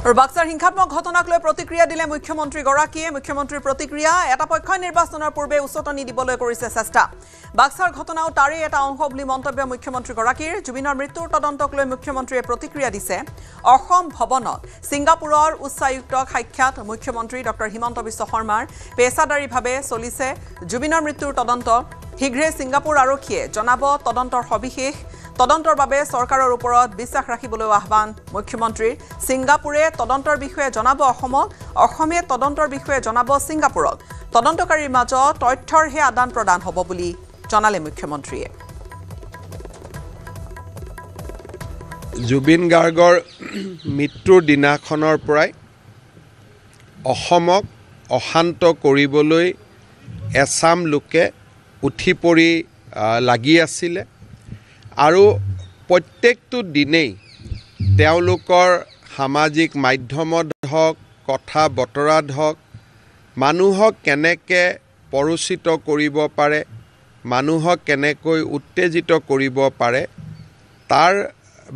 আৰু বাক্সাৰ হিংসাত্মক ঘটনাক লৈ প্ৰতিক্ৰিয়া দিলে মুখ্যমন্ত্ৰীগৰাকীয়ে মুখ্যমন্ত্ৰীৰ প্ৰতিক্ৰিয়া এটা পক্ষই নিৰ্বাচনৰ পূৰ্বে উচ্চতনি দিবলৈ কৰিছে চেষ্টা বাক্সাৰ ঘটনাও তাৰে এটা অংশ বুলি মন্তব্য মুখ্যমন্ত্ৰীগৰাকীৰ জুবিনৰ মৃত্যুৰ তদন্তক লৈ মুখ্যমন্ত্ৰীয়ে প্ৰতিক্ৰিয়া দিছে অসম ভৱনত সিংগাপুৰৰ উচ্চায়ুক্তক সাক্ষাৎ মুখ্যমন্ত্ৰী ডক্টৰ হিমন্ত বিশ্ব শৰ্মাৰ পেছাদাৰীভাৱে চলিছে জুবিনৰ মৃত্যুৰ তদন্ত শীঘ্ৰে সিংগাপুৰ আৰক্ষীয়ে জনাব তদন্তৰ সবিশেষ তদন্তৰ বাবে চৰকাৰৰ ওপৰত বিশ্বাস ৰাখিবলৈ আহ্বান মুখ্যমন্ত্ৰীৰ সিংগাপুৰে তদন্তৰ বিষয়ে জনাব অসমক অসমে তদন্তৰ বিষয়ে জনাব সিংগাপুৰক তদন্তকাৰীৰ মাজত তথ্যৰ হে আদান প্ৰদান হ'ব বুলি জনালে মুখ্যমন্ত্ৰীয়ে জুবিন গাৰ্গৰ মৃত্যুৰ দিনাখনৰ পৰাই অসমক অশান্ত কৰিবলৈ এছাম লোকে উঠি পৰি লাগি আছিলে আৰু প্ৰত্যেকটো দিনেই তেওঁলোকৰ সামাজিক মাধ্যমত হওক কথা বতৰাত হওক মানুহক কেনেকৈ পৰোচিত কৰিব পাৰে মানুহক কেনেকৈ উত্তেজিত কৰিব পাৰে তাৰ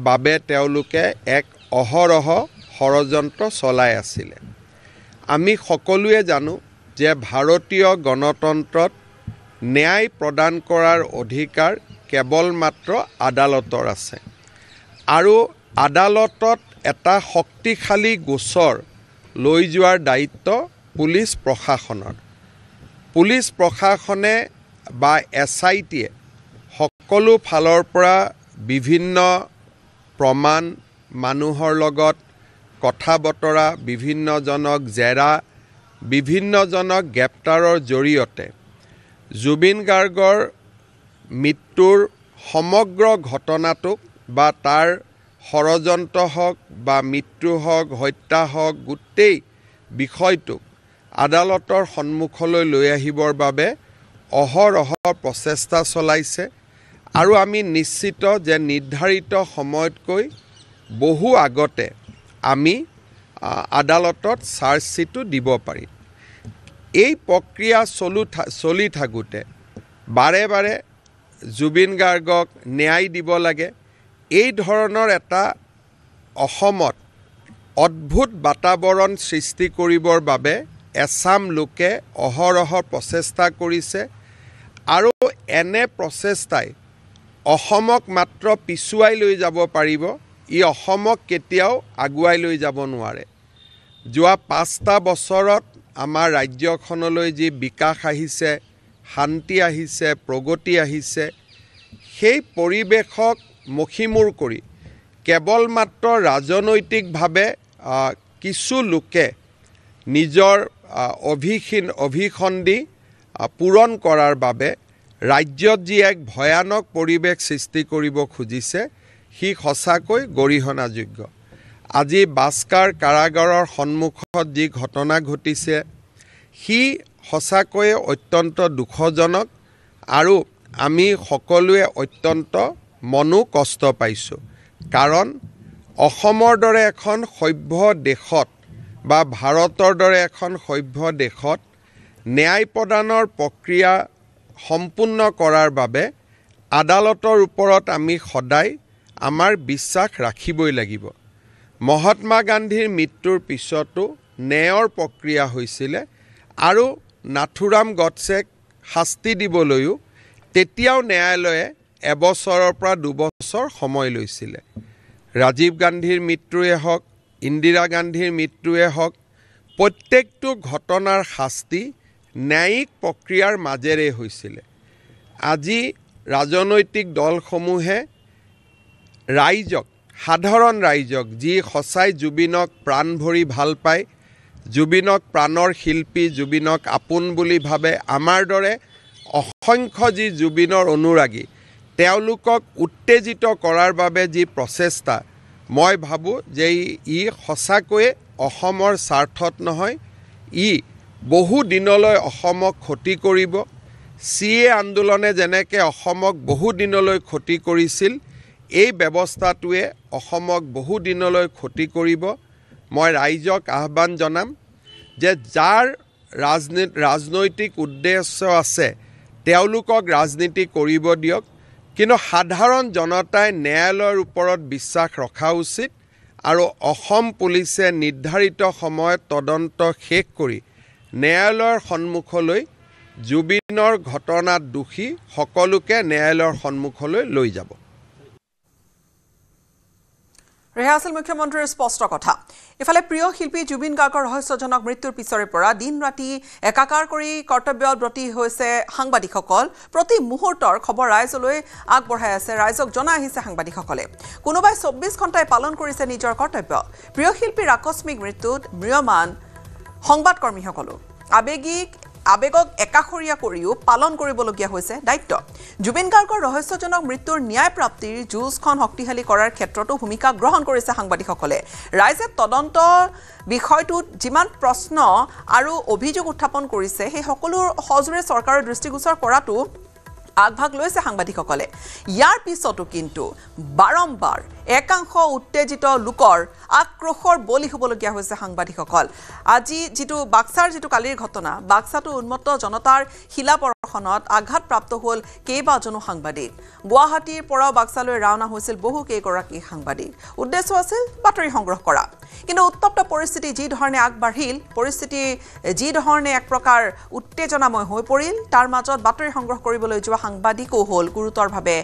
বাবে তেওঁলোকে এক অহৰহ ষড়যন্ত্ৰ চলাই আছিলে আমি সকলোৱে জানো যে ভাৰতীয় গণতন্ত্ৰত ন্যায় প্ৰদান কৰাৰ অধিকাৰ কেৱল মাত্ৰ আদালতৰ আছে আৰু আদালতত এটা শক্তিশালী গোচৰ লৈ যোৱাৰ দায়িত্ব পুলিচ প্ৰশাসনে বা SITয়ে সকলো ফালৰ পৰা বিভিন্ন প্ৰমাণ মানুহৰ লগত কথা বতৰা বিভিন্নজনক জেৰা বিভিন্নজনক গ্ৰেপ্তাৰৰ জৰিয়তে জুবিন গাৰ্গৰ মৃত্যুৰ সমগ্ৰ ঘটনাটোক বা তাৰ ষড়যন্ত্ৰ হওক বা মৃত্যু হওক হত্যা হওক গোটেই বিষয়টোক আদালতৰ সন্মুখলৈ লৈ আহিবৰ বাবে অহৰহ প্ৰচেষ্টা চলাইছে আৰু আমি নিশ্চিত যে নিৰ্ধাৰিত সময়তকৈ বহু আগতে আমি আদালতত চাৰ্জশ্বিটো দিব পাৰিম এই প্ৰক্ৰিয়া চলি থাকোঁতে বাৰে বাৰে জুবিন গাৰ্গক ন্যায় দিব লাগে এই ধৰণৰ এটা অসমত অদ্ভুত বাতাবৰণ সৃষ্টি কৰিবৰ বাবে এছাম লোকে অহৰহ প্ৰচেষ্টা কৰিছে আৰু এনে প্ৰচেষ্টাই অসমক মাত্ৰ পিছুৱাই লৈ যাব পাৰিব ই অসমক কেতিয়াও আগুৱাই লৈ যাব নোৱাৰে যোৱা 5টা বছৰত আমাৰ ৰাজ্যখনলৈ যি বিকাশ আহিছে শান্তি আহিছে প্ৰগতি আহিছে সেই পৰিৱেশক মখিমূৰ কৰি কেৱল মাত্ৰ ৰাজনৈতিকভাৱে কিছু লোকে নিজৰ অভিসন্ধি পূৰণ কৰাৰ বাবে ৰাজ্যত যি এক ভয়ানক পৰিৱেশ সৃষ্টি কৰিব খুজিছে সি সঁচাকৈ গৰিহণাযোগ্য আজি বাস্কাৰ কাৰাগাৰৰ সন্মুখত যি ঘটনা ঘটিছে সি সঁচাকৈয়ে অত্যন্ত দুখজনক আৰু আমি সকলোৱে অত্যন্ত মনো কষ্ট পাইছোঁ কাৰণ অসমৰ দৰে এখন সভ্য দেশত বা ভাৰতৰ দৰে এখন সভ্য দেশত ন্যায় প্ৰদানৰ প্ৰক্ৰিয়া সম্পূৰ্ণ কৰাৰ বাবে আদালতৰ ওপৰত আমি সদায় আমাৰ বিশ্বাস ৰাখিবই লাগিব মহাত্মা গান্ধীৰ মৃত্যুৰ পিছতো ন্যায়ৰ প্ৰক্ৰিয়া হৈছিলে আৰু নাথুৰাম গডছেক শাস্তি দিবলৈও তেতিয়াও ন্যায়ালয়ে এবছৰৰ পৰা 2 বছৰ সময় লৈছিলে ৰাজীৱ গান্ধীৰ মৃত্যুৱে হওক ইন্দিৰা গান্ধীৰ মৃত্যুৱে হওক প্ৰত্যেকটো ঘটনাৰ শাস্তি ন্যায়িক প্ৰক্ৰিয়াৰ মাজেৰে হৈছিলে আজি ৰাজনৈতিক দলসমূহে ৰাইজক সাধাৰণ ৰাইজক যি সঁচাই জুবিনক প্ৰাণ ভৰি ভাল পায় জুবিনক প্ৰাণৰ শিল্পী জুবিনক আপোন বুলি ভাবে আমাৰ দৰে অসংখ্য যি জুবিনৰ অনুৰাগী তেওঁলোকক উত্তেজিত কৰাৰ বাবে যি প্ৰচেষ্টা মই ভাবোঁ যে ই সঁচাকৈয়ে অসমৰ স্বাৰ্থত নহয় ই বহু দিনলৈ অসমক ক্ষতি কৰিব CA আন্দোলনে যেনেকৈ অসমক বহু দিনলৈ ক্ষতি কৰিছিল এই ব্যৱস্থাটোৱে অসমক বহু দিনলৈ ক্ষতি কৰিব মই ৰাইজক আহ্বান জনাম যে যাৰ ৰাজনৈতিক উদ্দেশ্য আছে তেওঁলোকক ৰাজনীতি কৰিব দিয়ক কিন্তু সাধাৰণ জনতাই ন্যায়ালয়ৰ ওপৰত বিশ্বাস ৰখা উচিত আৰু অসম পুলিচে নিৰ্ধাৰিত সময়ত তদন্ত শেষ কৰি ন্যায়ালয়ৰ সন্মুখলৈ জুবিনৰ ঘটনাত দোষী সকলোকে ন্যায়ালয়ৰ সন্মুখলৈ লৈ যাব। ৰেহা আছিল মুখ্যমন্ত্ৰীৰ স্পষ্ট কথা। ইফালে প্ৰিয় শিল্পী জুবিন গাৰ্গৰ ৰহস্যজনক মৃত্যুৰ পিছৰে পৰা দিন ৰাতি একাকাৰ কৰি কৰ্তব্যত ব্ৰতী হৈছে সাংবাদিকসকল। প্ৰতি মুহূৰ্তৰ খবৰ ৰাইজলৈ আগবঢ়াই আছে, ৰাইজক জনাই আহিছে সাংবাদিকসকলে। কোনোবাই 24 ঘণ্টাই পালন কৰিছে নিজৰ কৰ্তব্য। প্ৰিয় শিল্পীৰ আকস্মিক মৃত্যুত ম্ৰিয়মান সংবাদকৰ্মীসকলো আবেগক একাষৰীয়া কৰিও পালন কৰিবলগীয়া হৈছে দায়িত্ব। জুবিন গাৰ্গৰ ৰহস্যজনক মৃত্যুৰ ন্যায় প্ৰাপ্তিৰ যুঁজখন শক্তিশালী কৰাৰ ক্ষেত্ৰতো ভূমিকা গ্ৰহণ কৰিছে সাংবাদিকসকলে। ৰাইজে তদন্ত বিষয়টোত যিমান প্ৰশ্ন আৰু অভিযোগ উত্থাপন কৰিছে সেই সকলোৰ সজোৰে চৰকাৰৰ দৃষ্টিগোচৰ কৰাটো আগভাগ লৈছে সাংবাদিকসকলে। ইয়াৰ পিছতো কিন্তু বাৰম্বাৰ একাংশ উত্তেজিত লোকৰ আক্ৰোশৰ বলি হ'বলগীয়া হৈছে সাংবাদিকসকল। আজি বাক্সাৰ কালিৰ ঘটনা, বাক্সাটো উন্মত্ত জনতাৰ শিলাবৰ্ষণত আঘাতপ্ৰাপ্ত হ'ল কেইবাজনো সাংবাদিক। গুৱাহাটীৰ পৰাও বাক্সালৈ ৰাওনা হৈছিল বহু কেইগৰাকী সাংবাদিক। উদ্দেশ্য আছিল বাতৰি সংগ্ৰহ কৰা। কিন্তু উত্তপ্ত পৰিস্থিতি যি ধৰণে আগবাঢ়িল, পৰিস্থিতি যি ধৰণে এক প্ৰকাৰ উত্তেজনাময় হৈ পৰিল, তাৰ মাজত বাতৰি সংগ্ৰহ কৰিবলৈ যোৱা সাংবাদিকো হ'ল গুৰুতৰভাৱে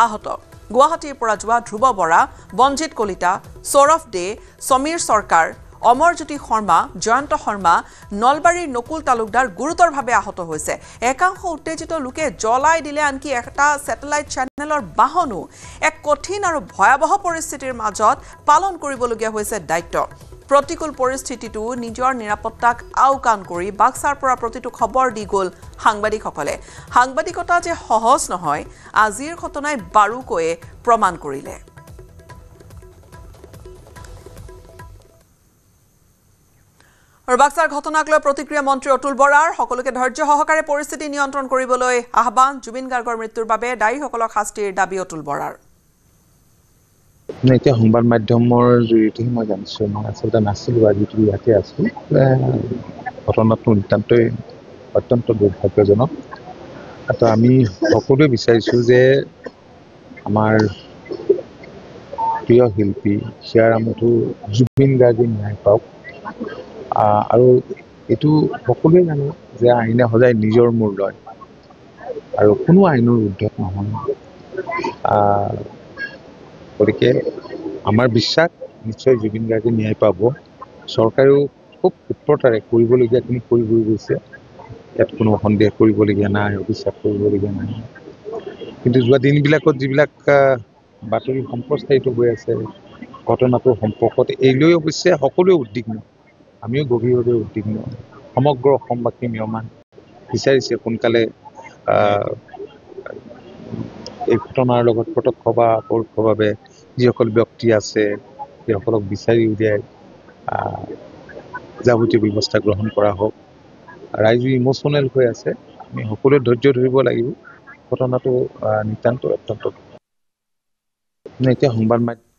আহত। গুৱাহাটীৰ পৰা যোৱা ধ্ৰুৱ বৰা, বঞ্জিত কলিতা, সৌৰভ দে, সমীৰ চৰকাৰ, অমৰজ্যোতি শৰ্মা, জয়ন্ত শৰ্মা, নলবাৰীৰ নকুল তালুকদাৰ গুৰুতৰভাৱে আহত হৈছে। একাংশ উত্তেজিত লোকে জ্বলাই দিলে আনকি এটা ছেটেলাইট চেনেলৰ বাহনো। এক কঠিন আৰু ভয়াৱহ পৰিস্থিতিৰ মাজত পালন কৰিবলগীয়া হৈছে দায়িত্ব। প্ৰতিকূল পৰিস্থিতিটো নিজৰ নিৰাপত্তাক আওকাণ কৰি বাক্সাৰ পৰা প্ৰতিটো খবৰ দি গ'ল সাংবাদিকসকলে। সাংবাদিকতা যে সহজ নহয়, আজিৰ ঘটনাই বাৰুকৈয়ে প্ৰমাণ কৰিলে। আৰু বাক্সাৰ ঘটনাক লৈ প্ৰতিক্ৰিয়া মন্ত্ৰী অতুল বৰাৰ। সকলোকে ধৈৰ্য সহকাৰে পৰিস্থিতি নিয়ন্ত্ৰণ কৰিবলৈ আহ্বান। জুবিন গাৰ্গৰ মৃত্যুৰ বাবে দায়ীসকলক শাস্তিৰ দাবী অতুল বৰাৰ। এতিয়া সংবাদ মাধ্যমৰ জৰিয়তে মই জানিছোঁ, মই আচলতে নাছিলোঁ, আজি ইয়াতে আছোঁ। ঘটনাটো অত্যন্ত দুৰ্ভাগ্যজনক। তো আমি সকলোৱে বিচাৰিছোঁ যে আমাৰ প্ৰিয় শিল্পী হিয়াৰামঠু জুবিন গাৰ্গে ন্যায় পাওক। আৰু এইটো সকলোৱে জানে যে আইনে সদায় নিজৰ মূৰ লয় আৰু কোনো আইনৰ উৰ্ধত নহয়। গতিকে আমাৰ বিশ্বাস নিশ্চয় জুবিন গাৰ্গে ন্যায় পাব। চৰকাৰেও খুব ক্ষিপ্ৰতাৰে কৰিবলগীয়াখিনি কৰি গৈ গৈছে। ইয়াত কোনো সন্দেহ কৰিবলগীয়া নাই, অবিশ্বাস কৰিবলগীয়া নাই। কিন্তু যোৱা দিনবিলাকত যিবিলাক বাতৰি সম্প্ৰচাৰিত হৈ আছে ঘটনাটোৰ সম্পৰ্কত, এই লৈ অৱশ্যে সকলোৱে উদ্বিগ্ন, আমিও গভীৰভাৱে উদ্বিগ্ন। সমগ্ৰ অসমবাসী ম্ৰিয়মান বিচাৰিছে সোনকালে এই ঘটনাৰ লগত প্ৰত্যক্ষ বা পৰোক্ষভাৱে যিসকল ব্যক্তি আছে সেইসকলক বিচাৰি উলিয়াই যাৱতীয় ব্যৱস্থা গ্ৰহণ কৰা হওক। ৰাইজো ইম'চনেল হৈ আছে, আমি সকলোৱে ধৈৰ্য ধৰিব লাগিব। ঘটনাটো নিতান্ত অত্যন্ত এতিয়া সংবাদ মাধ্যম